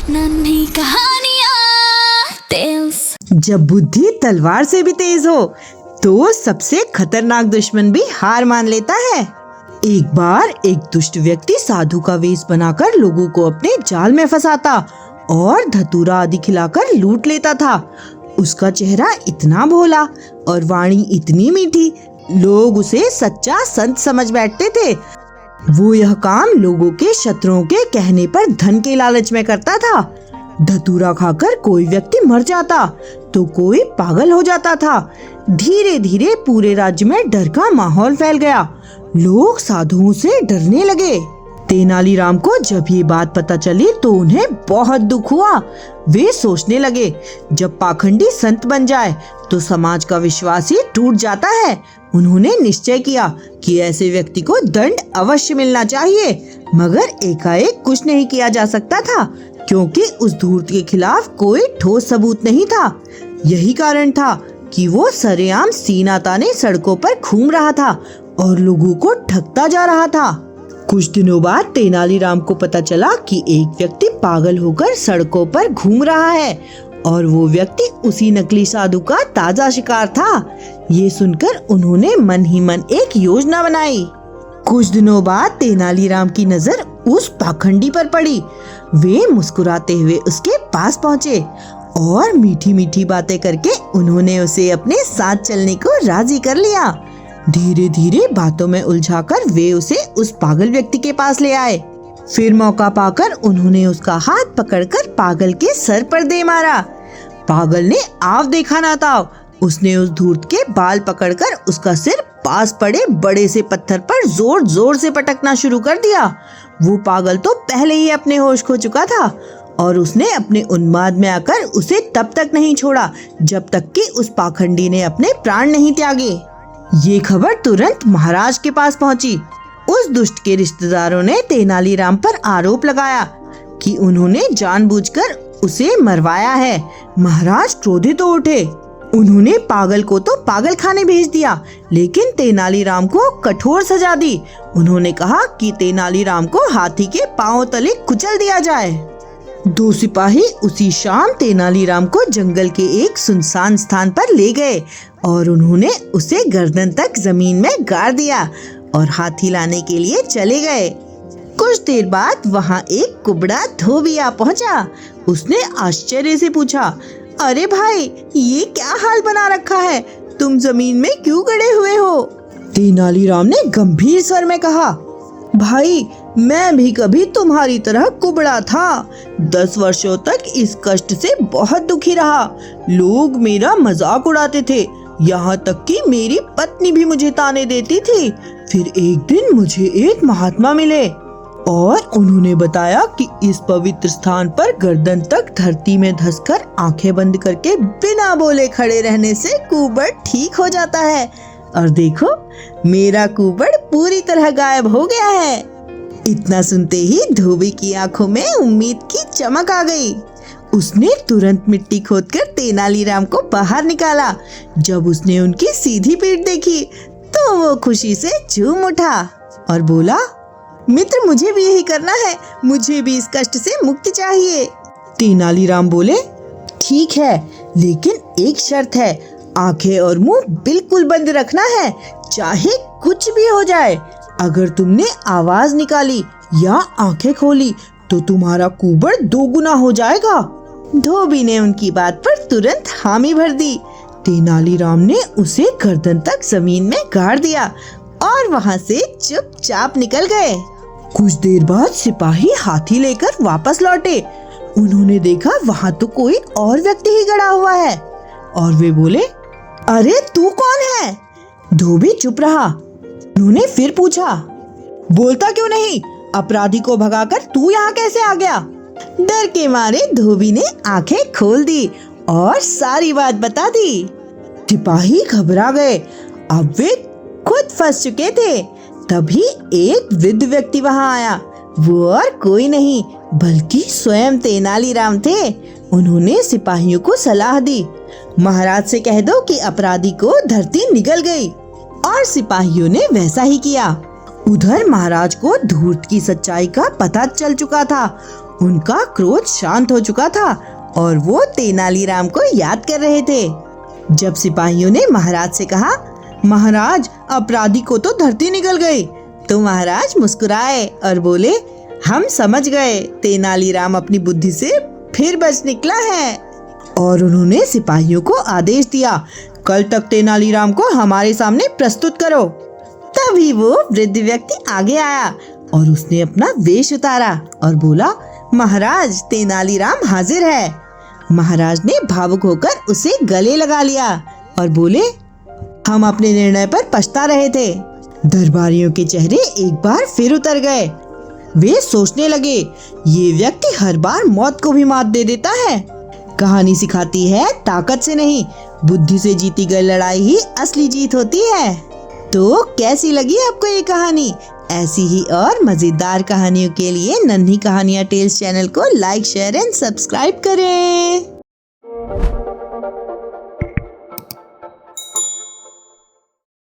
नन्ही कहानियाँ टेल्स। जब बुद्धि तलवार से भी तेज हो तो सबसे खतरनाक दुश्मन भी हार मान लेता है। एक बार एक दुष्ट व्यक्ति साधु का वेश बनाकर लोगों को अपने जाल में फंसाता और धतूरा आदि खिलाकर लूट लेता था। उसका चेहरा इतना भोला और वाणी इतनी मीठी, लोग उसे सच्चा संत समझ बैठते थे। वो यह काम लोगों के शत्रुओं के कहने पर धन के लालच में करता था। धतूरा खाकर कोई व्यक्ति मर जाता तो कोई पागल हो जाता था। धीरे धीरे पूरे राज्य में डर का माहौल फैल गया। लोग साधुओं से डरने लगे। तेनालीराम को जब ये बात पता चली तो उन्हें बहुत दुख हुआ। वे सोचने लगे, जब पाखंडी संत बन जाए तो समाज का विश्वास ही टूट जाता है। उन्होंने निश्चय किया कि ऐसे व्यक्ति को दंड अवश्य मिलना चाहिए, मगर एकाएक कुछ नहीं किया जा सकता था क्योंकि उस धूर्त के खिलाफ कोई ठोस सबूत नहीं था। यही कारण था कि वो सरेआम सीना ताने सड़कों पर घूम रहा था और लोगों को ठगता जा रहा था। कुछ दिनों बाद तेनालीराम को पता चला कि एक व्यक्ति पागल होकर सड़कों पर घूम रहा है और वो व्यक्ति उसी नकली साधु का ताजा शिकार था। ये सुनकर उन्होंने मन ही मन एक योजना बनाई। कुछ दिनों बाद तेनालीराम की नजर उस पाखंडी पर पड़ी। वे मुस्कुराते हुए उसके पास पहुँचे और मीठी मीठी बातें करके उन्होंने उसे अपने साथ चलने को राजी कर लिया। धीरे धीरे बातों में उलझाकर वे उसे उस पागल व्यक्ति के पास ले आए। फिर मौका पाकर उन्होंने उसका हाथ पकड़कर पागल के सर पर दे मारा। पागल ने आव देखा ना ताव, उसने उस धूर्त के बाल पकड़कर उसका सिर पास पड़े बड़े से पत्थर पर जोर जोर से पटकना शुरू कर दिया। वो पागल तो पहले ही अपने होश खो चुका था और उसने अपने उन्माद में आकर उसे तब तक नहीं छोड़ा जब तक कि उस पाखंडी ने अपने प्राण नहीं त्यागे। ये खबर तुरंत महाराज के पास पहुंची। उस दुष्ट के रिश्तेदारों ने तेनालीराम पर आरोप लगाया कि उन्होंने जानबूझकर उसे मरवाया है। महाराज क्रोधित हो उठे। उन्होंने पागल को तो पागल खाने भेज दिया, लेकिन तेनालीराम को कठोर सजा दी। उन्होंने कहा कि तेनालीराम को हाथी के पांव तले कुचल दिया जाए। दो सिपाही उसी शाम तेनालीराम को जंगल के एक सुनसान स्थान पर ले गए और उन्होंने उसे गर्दन तक जमीन में गाड़ दिया और हाथी लाने के लिए चले गए। कुछ देर बाद वहाँ एक कुबड़ा धोबी आ पहुँचा। उसने आश्चर्य से पूछा, अरे भाई, ये क्या हाल बना रखा है? तुम जमीन में क्यों गड़े हुए हो? तेनालीराम ने गंभीर स्वर में कहा, भाई, मैं भी कभी तुम्हारी तरह कुबड़ा था। 10 वर्षों तक इस कष्ट से बहुत दुखी रहा। लोग मेरा मजाक उड़ाते थे, यहाँ तक कि मेरी पत्नी भी मुझे ताने देती थी। फिर एक दिन मुझे एक महात्मा मिले और उन्होंने बताया कि इस पवित्र स्थान पर गर्दन तक धरती में धंसकर आंखें बंद करके बिना बोले खड़े रहने से कुबड़ ठीक हो जाता है। और देखो, मेरा कुबड़ पूरी तरह गायब हो गया है। इतना सुनते ही धोबी की आंखों में उम्मीद की चमक आ गई। उसने तुरंत मिट्टी खोदकर तेनालीराम को बाहर निकाला। जब उसने उनकी सीधी पीठ देखी तो वो खुशी से झूम उठा और बोला, मित्र, मुझे भी यही करना है। मुझे भी इस कष्ट से मुक्ति चाहिए। तेनालीराम बोले, ठीक है, लेकिन एक शर्त है। आंखें और मुंह बिल्कुल बंद रखना है, चाहे कुछ भी हो जाए। अगर तुमने आवाज निकाली या आंखें खोली तो तुम्हारा कुबड़ 2 गुना हो जाएगा। धोबी ने उनकी बात पर तुरंत हामी भर दी। तेनालीराम ने उसे गर्दन तक जमीन में गाड़ दिया और वहाँ से चुपचाप निकल गए। कुछ देर बाद सिपाही हाथी लेकर वापस लौटे। उन्होंने देखा वहाँ तो कोई और व्यक्ति ही गड़ा हुआ है और वे बोले, अरे तू कौन है? धोबी चुप रहा। उन्होंने फिर पूछा, बोलता क्यों नहीं? अपराधी को भगाकर तू यहाँ कैसे आ गया? डर के मारे धोबी ने आंखें खोल दी और सारी बात बता दी। सिपाही घबरा गए। अब वे खुद फंस चुके थे। तभी एक वृद्ध व्यक्ति वहाँ आया। वो और कोई नहीं बल्कि स्वयं तेनालीराम थे। उन्होंने सिपाहियों को सलाह दी, महाराज से कह दो कि अपराधी को धरती निगल गई। और सिपाहियों ने वैसा ही किया। उधर महाराज को धूर्त की सच्चाई का पता चल चुका था उनका क्रोध शांत हो चुका था और वो तेनालीराम को याद कर रहे थे। जब सिपाहियों ने महाराज से कहा, महाराज अपराधी को तो धरती निकल गई, तो महाराज मुस्कुराए और बोले, हम समझ गए, तेनालीराम अपनी बुद्धि से फिर बच निकला है। और उन्होंने सिपाहियों को आदेश दिया, कल तक तेनालीराम को हमारे सामने प्रस्तुत करो। तभी वो वृद्ध व्यक्ति आगे आया और उसने अपना वेश उतारा और बोला, महाराज तेनालीराम हाजिर है। महाराज ने भावुक होकर उसे गले लगा लिया और बोले, हम अपने निर्णय पर पछता रहे थे। दरबारियों के चेहरे एक बार फिर उतर गए। वे सोचने लगे, ये व्यक्ति हर बार मौत को भी मात दे देता है। कहानी सिखाती है, ताकत से नहीं, बुद्धि से जीती गई लड़ाई ही असली जीत होती है। तो कैसी लगी आपको ये कहानी? ऐसी ही और मजेदार कहानियों के लिए नन्ही कहानियाँ टेल्स चैनल को लाइक, शेयर एंड सब्सक्राइब करें।